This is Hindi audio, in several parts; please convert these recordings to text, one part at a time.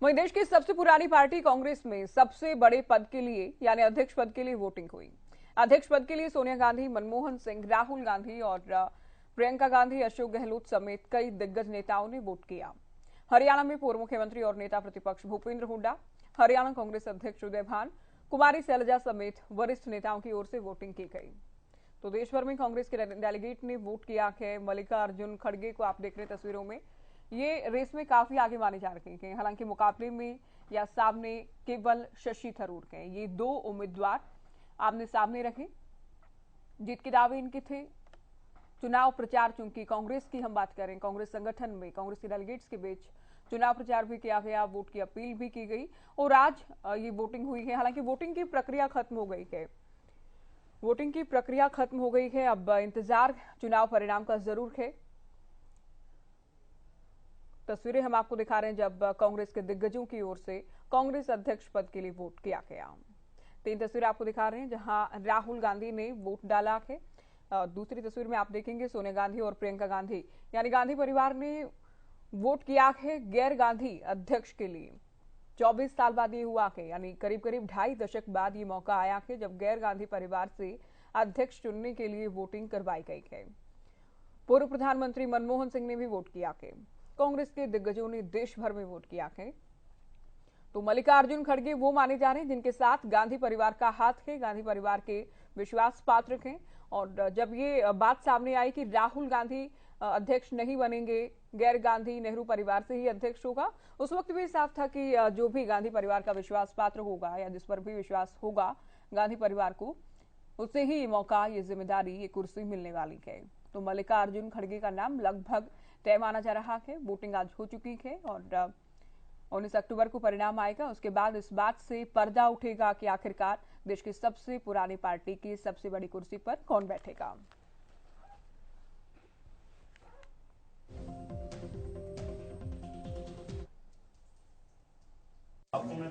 वहीं देश की सबसे पुरानी पार्टी कांग्रेस में सबसे बड़े पद के लिए यानी अध्यक्ष पद के लिए वोटिंग हुई। अध्यक्ष पद के लिए सोनिया गांधी, मनमोहन सिंह, राहुल गांधी और प्रियंका गांधी, अशोक गहलोत समेत कई दिग्गज नेताओं ने वोट किया। हरियाणा में पूर्व मुख्यमंत्री और नेता प्रतिपक्ष भूपेंद्र हुड्डा, हरियाणा कांग्रेस अध्यक्ष उदय भान, कुमारी शैलजा समेत वरिष्ठ नेताओं की ओर से वोटिंग की गई। तो देश भर में कांग्रेस के डेलीगेट ने वोट किया है। मल्लिकार्जुन खड़गे को आप देख रहे हैं तस्वीरों में, ये रेस में काफी आगे माने जा रहे हैं। हालांकि मुकाबले में या सामने केवल शशि थरूर हैं। ये दो उम्मीदवार आमने सामने रहे। जीत के दावे इनके थे। चुनाव प्रचार, चूंकि कांग्रेस की हम बात करें, कांग्रेस संगठन में कांग्रेस के डेलीगेट्स के बीच चुनाव प्रचार भी किया गया, वोट की अपील भी की गई और आज ये वोटिंग हुई है। हालांकि वोटिंग की प्रक्रिया खत्म हो गई है। वोटिंग की प्रक्रिया खत्म हो गई है। अब इंतजार चुनाव परिणाम का जरूर है। तस्वीरें हम आपको दिखा रहे हैं जब कांग्रेस के दिग्गजों की ओर से कांग्रेस अध्यक्ष पद के लिए वोट किया गया। 3 तस्वीरें आपको दिखा रहे हैं जहां राहुल गांधी ने वोट डाला है। दूसरी तस्वीर में आप देखेंगे सोनिया गांधी और प्रियंका गांधी, यानी गांधी परिवार ने वोट किया है गैर गांधी अध्यक्ष के लिए। 24 साल बाद ये हुआ है, यानी करीब करीब 2.5 दशक बाद ये मौका आया है जब गैर गांधी परिवार से अध्यक्ष चुनने के लिए वोटिंग करवाई गई है। पूर्व प्रधानमंत्री मनमोहन सिंह ने भी वोट किया है। कांग्रेस के दिग्गजों ने देश भर में वोट किया है। तो मल्लिकार्जुन खड़गे वो माने जा रहे हैं जिनके साथ गांधी परिवार का हाथ है, गांधी परिवार के विश्वास पात्र हैं। और जब ये बात सामने आई कि राहुल गांधी अध्यक्ष नहीं बनेंगे, गैर गांधी नेहरू परिवार से ही अध्यक्ष होगा, उस वक्त भी साफ था कि जो भी गांधी परिवार का विश्वास पात्र होगा या जिस पर भी विश्वास होगा गांधी परिवार को, उसे ही ये मौका, ये जिम्मेदारी, ये कुर्सी मिलने वाली है। तो मल्लिकार्जुन खड़गे का नाम लगभग तय माना जा रहा है। वोटिंग आज हो चुकी है और 19 अक्टूबर को परिणाम आएगा। उसके बाद इस बात से पर्दा उठेगा कि आखिरकार देश की सबसे पुरानी पार्टी की सबसे बड़ी कुर्सी पर कौन बैठेगा।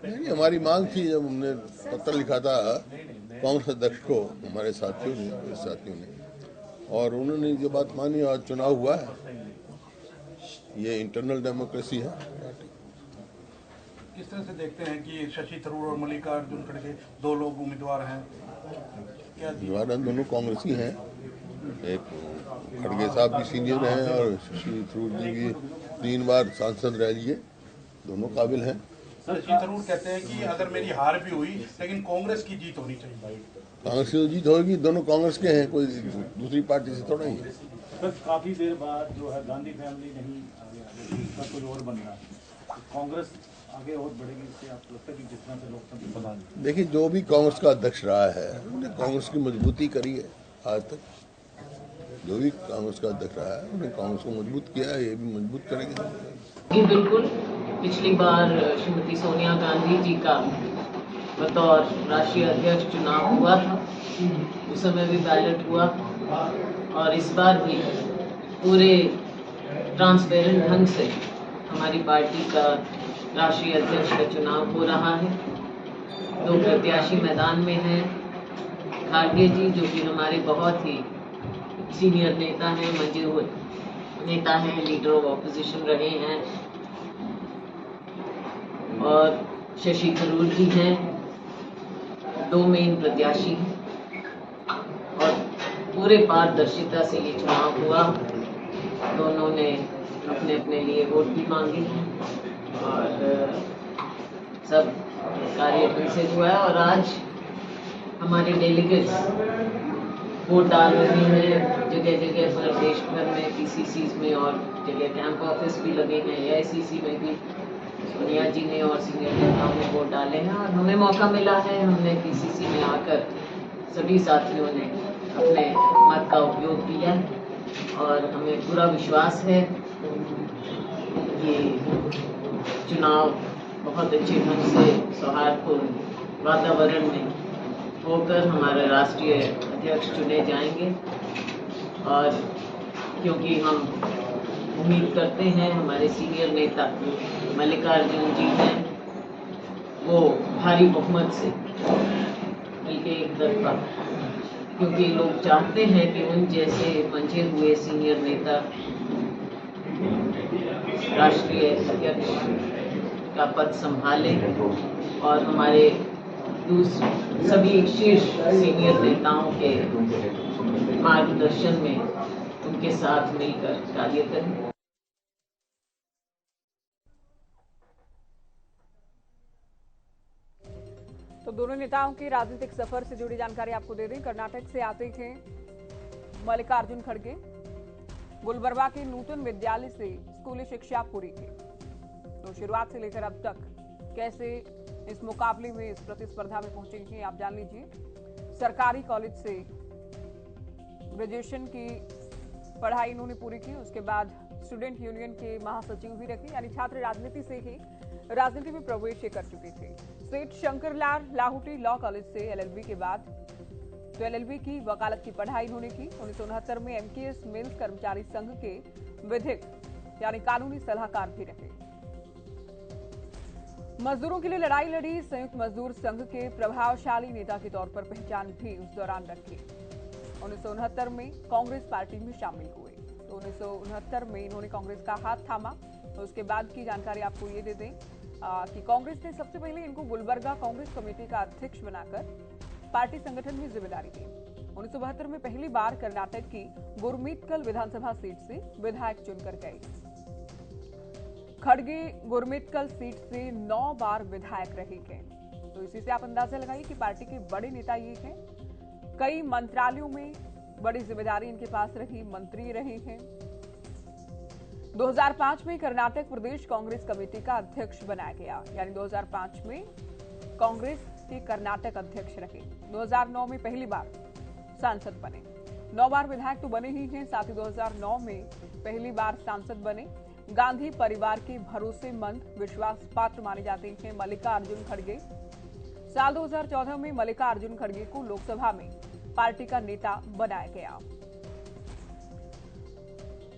नहीं, हमारी मांग थी जब हमने पत्र लिखा था कांग्रेस अध्यक्ष को, हमारे साथियों ने, और उन्होंने ये बात मानी और चुनाव हुआ है। ये इंटरनल डेमोक्रेसी है। किस तरह से देखते हैं कि शशि थरूर और मल्लिकार्जुन खड़गे 2 लोग उम्मीदवार हैं? क्या दोनों कांग्रेसी हैं। एक खड़गे साहब भी सीनियर हैं और शशि थरूर जी भी 3 बार सांसद रह लिए, दोनों काबिल हैं। शशि थरूर कहते हैं कि अगर मेरी हार भी हुई लेकिन कांग्रेस की जीत होनी चाहिए। कांग्रेस की जीत होगी, दोनों कांग्रेस के हैं, कोई दूसरी पार्टी से थोड़ा ही है। सर, काफी देर बाद जो है गांधी फैमिली नहीं आ गया, कोई और बन रहा, कांग्रेस आगे और बढ़ेगी, इससे आप लगता है कि जितना से लोकतंत्र बना। देखिए, जो भी कांग्रेस का अध्यक्ष रहा है उन्होंने कांग्रेस की मजबूती करी है। आज तक जो भी कांग्रेस का अध्यक्ष रहा है उन्होंने कांग्रेस को मजबूत किया है, ये भी मजबूत करेंगे। जी बिल्कुल, पिछली बार श्रीमती सोनिया गांधी जी का बतौर राष्ट्रीय अध्यक्ष चुनाव हुआ था, उस समय भी बैलेट हुआ और इस बार भी पूरे ट्रांसपेरेंट ढंग से हमारी पार्टी का राष्ट्रीय अध्यक्ष का चुनाव हो रहा है। 2 प्रत्याशी मैदान में हैं। खड़गे जी जो कि हमारे बहुत ही सीनियर नेता हैं, मंजे हुए नेता हैं, लीडर ऑफ ऑपोजिशन रहे हैं, और शशि थरूर जी हैं। 2 मेन प्रत्याशी हैं और पूरे पारदर्शिता से ये चुनाव हुआ। दोनों ने अपने अपने लिए वोट भी मांगे और सब कार्य ढंग से हुआ है। और आज हमारे डेलीगेट्स वोट डाल रहे हैं जगह जगह पर, देश भर में, पीसीसीज में और जगह कैंप ऑफिस भी लगे हैं। एआईसीसी में भी सोनिया जी ने और सीनियर नेताओं ने वोट डाले हैं और हमें मौका मिला है। हमने पीसीसी में आकर सभी साथियों ने अपने मत का उपयोग किया और हमें पूरा विश्वास है ये चुनाव बहुत अच्छे ढंग से सौहार्दपूर्ण वातावरण में होकर हमारे राष्ट्रीय अध्यक्ष चुने जाएंगे। और क्योंकि हम उम्मीद करते हैं हमारे सीनियर नेता मल्लिकार्जुन जी हैं, वो भारी बहुमत से बल्कि एक तरफा, क्योंकि लोग चाहते हैं कि उन जैसे मंझे हुए सीनियर नेता राष्ट्रीय अध्यक्ष का पद संभाले और हमारे सभी शीर्ष सीनियर नेताओं के मार्गदर्शन में उनके साथ मिलकर कार्य करें। तो दोनों नेताओं के राजनीतिक सफर से जुड़ी जानकारी आपको दे दें। कर्नाटक से आते थे मल्लिकार्जुन खड़गे, गुलबर्गा के नूतन विद्यालय से स्कूली शिक्षा पूरी की। तो शुरुआत से लेकर अब तक कैसे इस मुकाबले में, इस प्रतिस्पर्धा में पहुंचे हैं, आप जान लीजिए। सरकारी कॉलेज से ग्रेजुएशन की पढ़ाई इन्होंने पूरी की, उसके बाद स्टूडेंट यूनियन के महासचिव भी रखे, यानी छात्र राजनीति से ही राजनीति में प्रवेश कर चुके थे। सेठ शंकरलाल लाहौटी लॉ कॉलेज से एलएलबी के बाद तो एलएलबी की वकालत की पढ़ाई इन्होंने की। 1969 में एमकेएस मिल्स कर्मचारी संघ के विधिक यानी कानूनी सलाहकार भी रहे। मजदूरों के लिए लड़ाई लड़ी, संयुक्त मजदूर संघ के प्रभावशाली नेता के तौर पर पहचान भी उस दौरान रखी। 1969 में कांग्रेस पार्टी में शामिल हुए। तो 1969 में इन्होंने कांग्रेस का हाथ थामा। तो उसके बाद की जानकारी आपको ये दे दें कि कांग्रेस ने सबसे पहले इनको गुलबर्गा कांग्रेस कमेटी का अध्यक्ष बनाकर पार्टी संगठन में जिम्मेदारी दी। 1972 में पहली बार कर्नाटक की गुरमीतकल विधानसभा सीट से विधायक चुनकर गए। खड़गे गुरमीतकल सीट से 9 बार विधायक रहे हैं। तो इसी से आप अंदाजा लगाइए कि पार्टी के बड़े नेता ये हैं। कई मंत्रालयों में बड़ी जिम्मेदारी इनके पास रही, मंत्री रहे हैं। 2005 में कर्नाटक प्रदेश कांग्रेस कमेटी का अध्यक्ष बनाया गया, यानी 2005 में कांग्रेस के कर्नाटक अध्यक्ष रहे। 2009 में पहली बार सांसद बने। 9 बार विधायक तो बने ही हैं, साथ ही 2009 में पहली बार सांसद बने। गांधी परिवार के भरोसेमंद विश्वास पात्र माने जाते हैं मल्लिकार्जुन खड़गे। साल 2014 में मल्लिकार्जुन खड़गे को लोकसभा में पार्टी का नेता बनाया गया।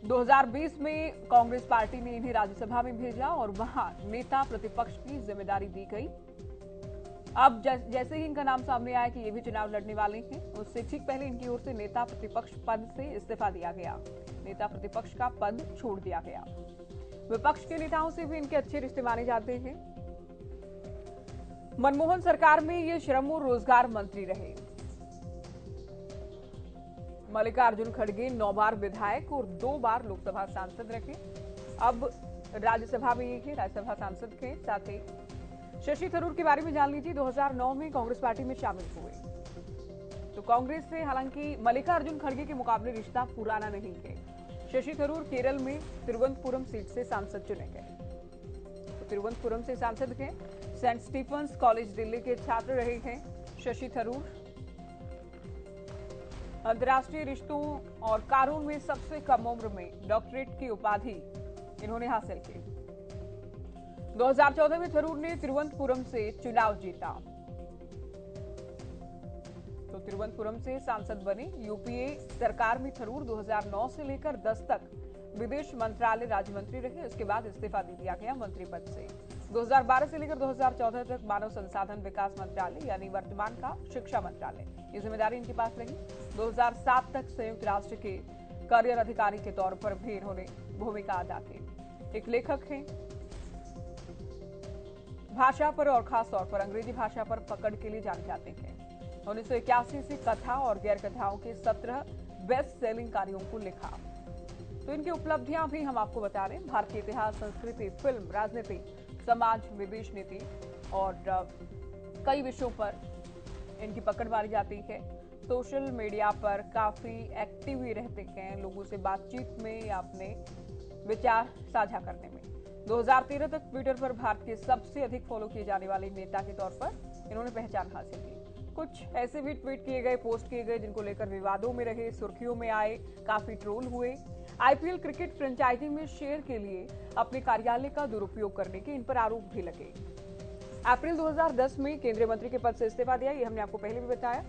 2020 में कांग्रेस पार्टी ने इन्हें राज्यसभा में भेजा और वहां नेता प्रतिपक्ष की जिम्मेदारी दी गई। अब जैसे ही इनका नाम सामने आया कि ये भी चुनाव लड़ने वाले हैं, उससे ठीक पहले इनकी ओर से नेता प्रतिपक्ष पद से इस्तीफा दिया गया। नेता प्रतिपक्ष का पद छोड़ दिया गया। विपक्ष के नेताओं से भी इनके अच्छे रिश्ते माने जाते हैं। मनमोहन सरकार में ये श्रम और रोजगार मंत्री रहे। मल्लिकार्जुन खड़गे 9 बार विधायक और 2 बार लोकसभा सांसद रहे। अब राज्यसभा में ये राज्यसभा सांसद के। साथ ही शशि थरूर के बारे में जान लीजिए। 2009 में कांग्रेस पार्टी में शामिल हुए। तो कांग्रेस से हालांकि मल्लिकार्जुन खड़गे के मुकाबले रिश्ता पुराना नहीं है। शशि थरूर केरल में तिरुवनंतपुरम सीट से सांसद चुने गए। तो तिरुवनंतपुरम से सांसद के। सेंट स्टीफेंस कॉलेज दिल्ली के छात्र रहे हैं शशि थरूर। अंतर्राष्ट्रीय रिश्तों और कानून में सबसे कम उम्र में डॉक्टरेट की उपाधि इन्होंने हासिल की। 2014 में थरूर ने तिरुवनंतपुरम से चुनाव जीता। तो तिरुवनंतपुरम से सांसद बने। यूपीए सरकार में थरूर 2009 से लेकर 10 तक विदेश मंत्रालय राज्य मंत्री रहे। उसके बाद इस्तीफा दे दिया गया मंत्री पद से। 2012 से लेकर 2014 तक मानव संसाधन विकास मंत्रालय यानी वर्तमान का शिक्षा मंत्रालय, ये जिम्मेदारी इनके पास रही। 2007 तक संयुक्त राष्ट्र के करियर अधिकारी के तौर पर भी इन्होंने भूमिका अदा की। एक लेखक हैं। भाषा पर और खास तौर पर अंग्रेजी भाषा पर पकड़ के लिए जाने जाते हैं। 1981 से कथा और गैर कथाओं के 17 बेस्ट सेलिंग कार्यों को लिखा। तो इनकी उपलब्धियां भी हम आपको बता रहे हैं। भारतीय इतिहास, संस्कृति, फिल्म, राजनीति, समाज, विदेश नीति और कई विषयों पर इनकी पकड़ मारी जाती है। सोशल मीडिया पर काफी एक्टिव ही रहते हैं, लोगों से बातचीत में या अपने विचार साझा करने में। 2013 तक ट्विटर पर भारत के सबसे अधिक फॉलो किए जाने वाले नेता के तौर पर इन्होंने पहचान हासिल की। कुछ ऐसे भी ट्वीट किए गए, पोस्ट किए गए जिनको लेकर विवादों में रहे, सुर्खियों में आए, काफी ट्रोल हुए। आईपीएल क्रिकेट फ्रेंचाइजी में शेयर के लिए अपने कार्यालय का दुरुपयोग करने के इन पर आरोप भी लगे। अप्रैल 2010 में केंद्रीय मंत्री के पद से इस्तीफा दिया, ये हमने आपको पहले भी बताया।